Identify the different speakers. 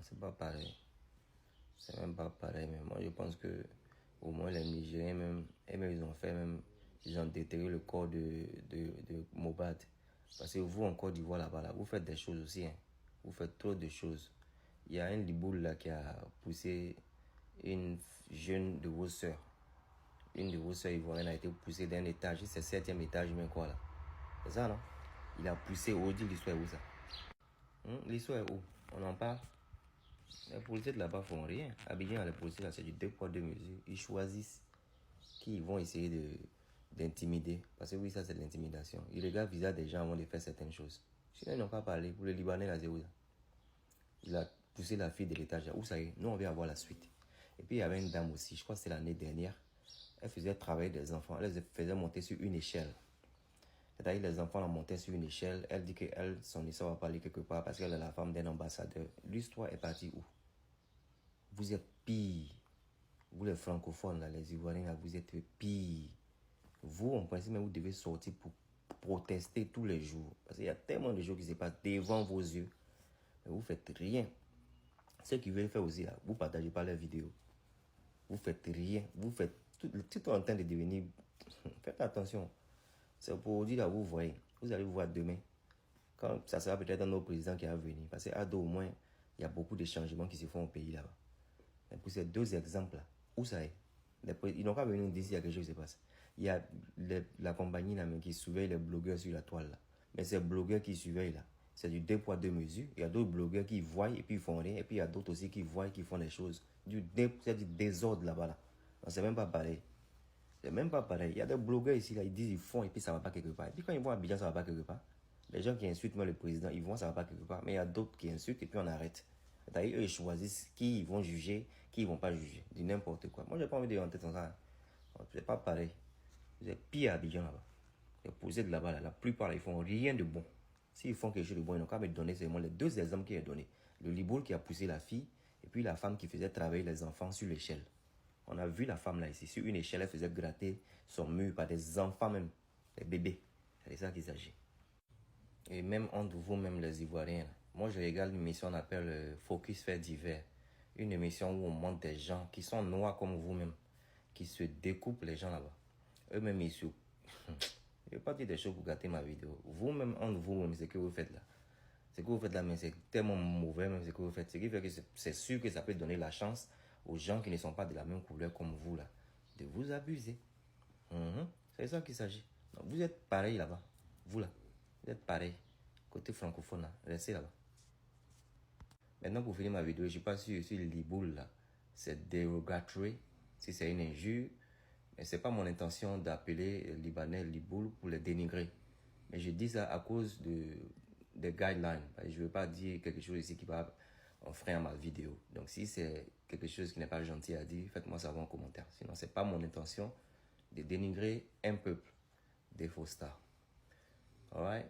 Speaker 1: c'est pas pareil. C'est même pas pareil. Mais moi, je pense que au moins les Nigériens, même ils ont fait même, ils ont déterré le corps de Mohbad. Parce que vous, en Côte d'Ivoire, là-bas, là, vous faites des choses aussi. Hein. Vous faites trop de choses. Il y a un Liboul là qui a poussé une jeune de vos sœurs. Une de vos sœurs ivoiriennes a été poussée d'un étage. C'est le 7e étage, mais quoi là? C'est ça, non? Il a poussé. On dit l'histoire est où ça? L'histoire est où? On en parle? Les policiers de là-bas font rien. Abidjan, les policiers là, c'est du 2 poids 2 mesures. Ils choisissent qui ils vont essayer d'intimider. Parce que oui, ça c'est de l'intimidation. Ils regardent le visage des gens avant de faire certaines choses. Sinon, ils n'ont pas parlé. Pour le Libanais, là, c'est où ça? Il a poussé la fille de l'étage. Où ça y est? Nous, on vient avoir la suite. Et puis, il y avait une dame aussi, je crois que c'est l'année dernière. Elle faisait travailler des enfants. Elle les faisait monter sur une échelle. C'est-à-dire les enfants la montaient sur une échelle. Elle dit que elle, son histoire va pas aller quelque part parce qu'elle est la femme d'un ambassadeur. L'histoire est partie où? Vous êtes pire. Vous les francophones, là, les Ivoiriens, là, vous êtes pire. Vous, en principe, vous devez sortir pour protester tous les jours. Parce qu'il y a tellement de choses qui se passent devant vos yeux. Mais vous ne faites rien. Ceux qui veulent faire aussi, là, vous ne partagez pas leurs vidéos. Vous ne faites rien. Vous faites tout en train de devenir... Faites attention. C'est pour dire là, vous voyez. Vous allez voir demain. Quand ça sera peut-être un autre président qui va venir. Parce qu'à deux au moins, il y a beaucoup de changements qui se font au pays là-bas. Mais pour ces deux exemples-là, où ça est? Ils n'ont pas venu nous dire s'il y a quelque chose qui se passe. Il y a la compagnie là, qui surveille les blogueurs sur la toile là. Mais ces blogueurs qui surveillent là, c'est du 2 poids 2 mesures. Il y a d'autres blogueurs qui voient et puis ils font rien. Et puis il y a d'autres aussi qui voient et qui font des choses. C'est du désordre là-bas là. C'est même pas pareil. C'est même pas pareil. Il y a des blogueurs ici là, ils disent ils font et puis ça va pas quelque part. Et puis quand ils vont à Abidjan, ça va pas quelque part. Les gens qui insultent même le président, ils vont, ça va pas quelque part. Mais il y a d'autres qui insultent et puis on arrête. C'est-à-dire, eux, ils choisissent qui ils vont juger, qui ils vont pas juger. Du n'importe quoi. Moi, j'ai pas envie de rentrer dans ça. C'est pas pareil. Vous êtes pire à Abidjan là-bas. Les policiers de là-bas, là, la plupart, là, ils font rien de bon. S'ils font quelque chose de bon, ils n'ont qu'à me donner seulement les deux exemples qu'il a donnés. Le Liboul qui a poussé la fille et puis la femme qui faisait travailler les enfants sur l'échelle. On a vu la femme là ici, sur une échelle, elle faisait gratter son mur par des enfants même, des bébés. C'est de ça qu'il s'agit. Et même entre vous-même les Ivoiriens, là. Moi je regarde une émission qu'on appelle Focus Fait Divers. Une émission où on montre des gens qui sont noirs comme vous-même, qui se découpent les gens là-bas. Eux-mêmes ils se... Je ne vais pas dire des choses pour gâter ma vidéo. Vous-même, entre vous-même, c'est ce que vous faites là. Ce que vous faites là, mais c'est tellement mauvais même ce que vous faites. Ce qui fait que c'est sûr que ça peut donner la chance aux gens qui ne sont pas de la même couleur comme vous là, de vous abuser. C'est ça qu'il s'agit. Donc, vous êtes pareil là-bas. Vous là, vous êtes pareil. Côté francophone là, restez là-bas. Maintenant pour finir ma vidéo, je ne sais pas si je suis Liboul là. C'est dérogatory, si c'est une injure. Mais ce n'est pas mon intention d'appeler les Libanais Liboul pour les dénigrer. Mais je dis ça à cause des guidelines. Je ne veux pas dire quelque chose ici qui va enfreindre ma vidéo. Donc si c'est quelque chose qui n'est pas gentil à dire, faites-moi savoir en commentaire. Sinon, ce n'est pas mon intention de dénigrer un peuple des faux stars. Alright?